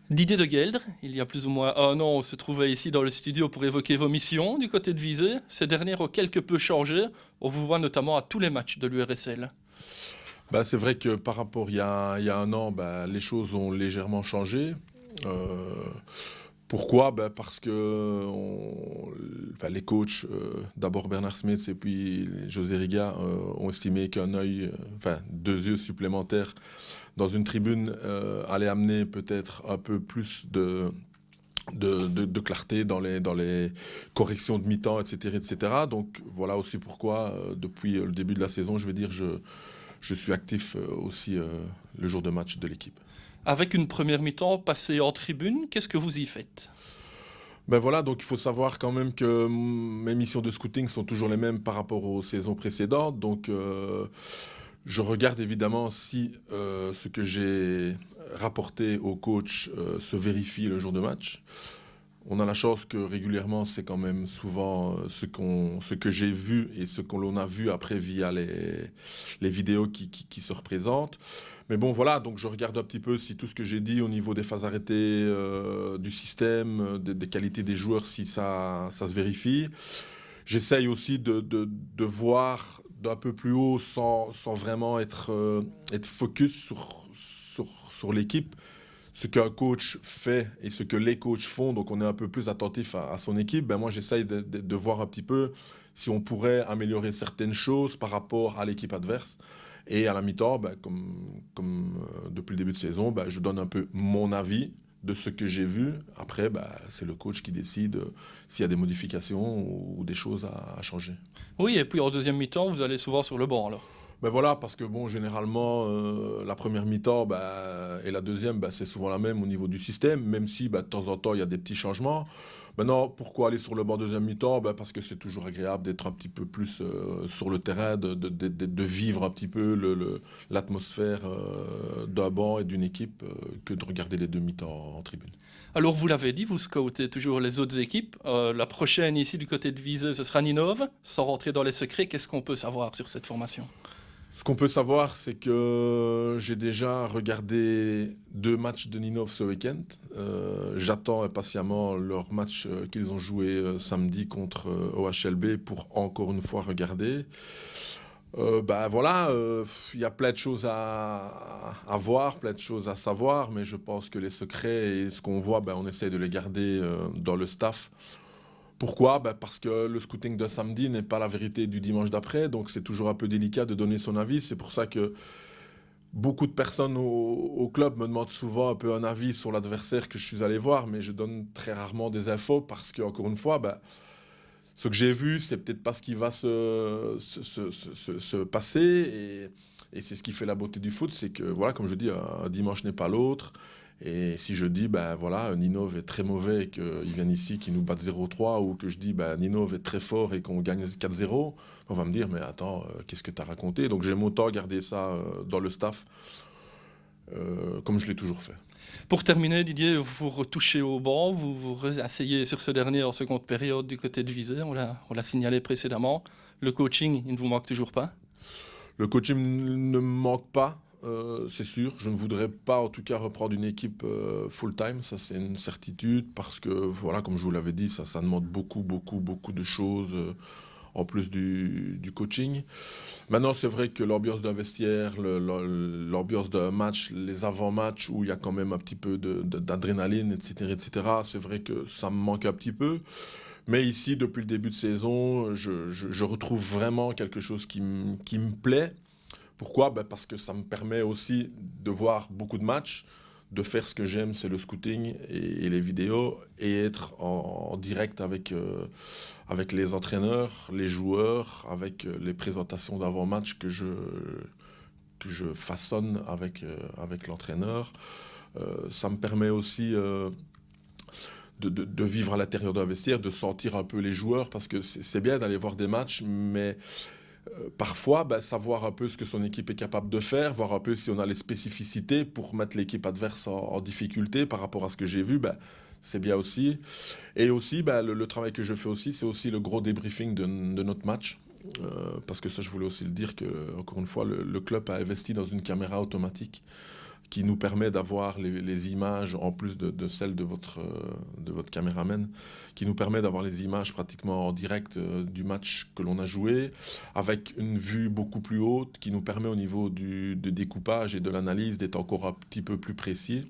Didier de Gueldre, il y a plus ou moins un an, on se trouvait ici dans le studio pour évoquer vos missions du côté de Visé. Ces dernières ont quelque peu changé. On vous voit notamment à tous les matchs de l'URSL. Bah, c'est vrai que par rapport il y a un an, bah, les choses ont légèrement changé. Euh, Pourquoi? Bah, parce que enfin, les coachs, d'abord Bernard Smith et puis José Riga, ont estimé qu'un œil, enfin 2 yeux supplémentaires dans une tribune allait amener peut-être un peu plus de clarté dans les corrections de mi-temps, etc., etc. Donc voilà aussi pourquoi, depuis le début de la saison, je vais dire, je suis actif aussi le jour de match de l'équipe. Avec une première mi-temps passée en tribune, qu'est-ce que vous y faites? Ben voilà, donc il faut savoir quand même que mes missions de scouting sont toujours les mêmes par rapport aux saisons précédentes. Donc je regarde évidemment si ce que j'ai rapporté au coach se vérifie le jour de match. On a la chance que régulièrement, c'est quand même souvent ce que j'ai vu et ce que l'on a vu après via les vidéos qui se représentent. Mais bon, voilà, donc je regarde un petit peu si tout ce que j'ai dit au niveau des phases arrêtées du système, des qualités des joueurs, si ça se vérifie. J'essaye aussi de voir d'un peu plus haut sans vraiment être focus sur l'équipe, ce qu'un coach fait et ce que les coachs font, donc on est un peu plus attentif à son équipe. Ben moi j'essaye de voir un petit peu si on pourrait améliorer certaines choses par rapport à l'équipe adverse. Et à la mi-temps, ben, comme depuis le début de saison, ben, je donne un peu mon avis de ce que j'ai vu. Après, ben, c'est le coach qui décide s'il y a des modifications ou des choses à changer. Oui, et puis en deuxième mi-temps, vous allez souvent sur le banc alors. Ben voilà, parce que bon, généralement, la première mi-temps et la deuxième, c'est souvent la même au niveau du système, même si de temps en temps, il y a des petits changements. Maintenant, pourquoi aller sur le banc deuxième mi-temps? Parce que c'est toujours agréable d'être un petit peu plus sur le terrain, de vivre un petit peu l'atmosphère d'un banc et d'une équipe que de regarder les deux mi-temps en tribune. Alors vous l'avez dit, vous scoutez toujours les autres équipes. La prochaine ici du côté de Visé, ce sera Ninove. Sans rentrer dans les secrets, qu'est-ce qu'on peut savoir sur cette formation? Ce qu'on peut savoir, c'est que j'ai déjà regardé 2 matchs de Ninov ce week-end. J'attends impatiemment leur match qu'ils ont joué samedi contre OHLB pour encore une fois regarder. Voilà, il y a plein de choses à voir, plein de choses à savoir, mais je pense que les secrets et ce qu'on voit, on essaie de les garder dans le staff. Pourquoi? Parce que le scouting de samedi n'est pas la vérité du dimanche d'après, donc c'est toujours un peu délicat de donner son avis. C'est pour ça que beaucoup de personnes au club me demandent souvent un peu un avis sur l'adversaire que je suis allé voir, mais je donne très rarement des infos parce que, encore une fois, ce que j'ai vu, c'est peut-être pas ce qui va se passer. Et c'est ce qui fait la beauté du foot, c'est que, voilà, comme je dis, un dimanche n'est pas l'autre. Et si je dis, voilà, Ninove est très mauvais et qu'ils viennent ici, qu'ils nous battent 0-3, ou que je dis, Ninove est très fort et qu'on gagne 4-0, on va me dire, mais attends, qu'est-ce que tu as raconté? Donc j'aime autant garder ça dans le staff, comme je l'ai toujours fait. Pour terminer, Didier, vous retouchez au banc, vous vous asseyez sur ce dernier en seconde période du côté de Visé, on l'a signalé précédemment. Le coaching, il ne vous manque toujours pas? Le coaching ne me manque pas, c'est sûr. Je ne voudrais pas, en tout cas, reprendre une équipe full-time. Ça, c'est une certitude parce que, voilà, comme je vous l'avais dit, ça demande beaucoup, beaucoup, beaucoup de choses en plus du coaching. Maintenant, c'est vrai que l'ambiance d'un vestiaire, l'ambiance d'un match, les avant-matchs où il y a quand même un petit peu d'adrénaline, etc., etc., c'est vrai que ça me manque un petit peu. Mais ici, depuis le début de saison, je retrouve vraiment quelque chose qui me plaît. Pourquoi? Parce que ça me permet aussi de voir beaucoup de matchs, de faire ce que j'aime, c'est le scouting et les vidéos, et être en direct avec les entraîneurs, les joueurs, avec les présentations d'avant-match que je façonne avec l'entraîneur. Ça me permet aussi de vivre à l'intérieur d'un vestiaire, de sentir un peu les joueurs, parce que c'est bien d'aller voir des matchs, mais parfois, savoir un peu ce que son équipe est capable de faire, voir un peu si on a les spécificités pour mettre l'équipe adverse en difficulté par rapport à ce que j'ai vu, c'est bien aussi. Et aussi, le travail que je fais aussi, c'est aussi le gros débriefing de notre match. Parce que ça, je voulais aussi le dire que, encore une fois, le club a investi dans une caméra automatique qui nous permet d'avoir les images, en plus de celles de votre caméraman, qui nous permet d'avoir les images pratiquement en direct du match que l'on a joué, avec une vue beaucoup plus haute, qui nous permet au niveau du découpage et de l'analyse d'être encore un petit peu plus précis.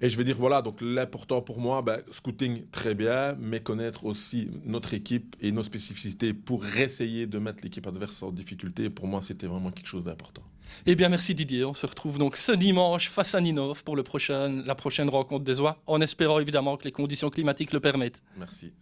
Et je vais dire, voilà, donc l'important pour moi, scouting, très bien, mais connaître aussi notre équipe et nos spécificités pour essayer de mettre l'équipe adverse en difficulté, pour moi, c'était vraiment quelque chose d'important. Eh bien, merci Didier. On se retrouve donc ce dimanche face à Ninove pour la prochaine rencontre des Oies, en espérant évidemment que les conditions climatiques le permettent. Merci.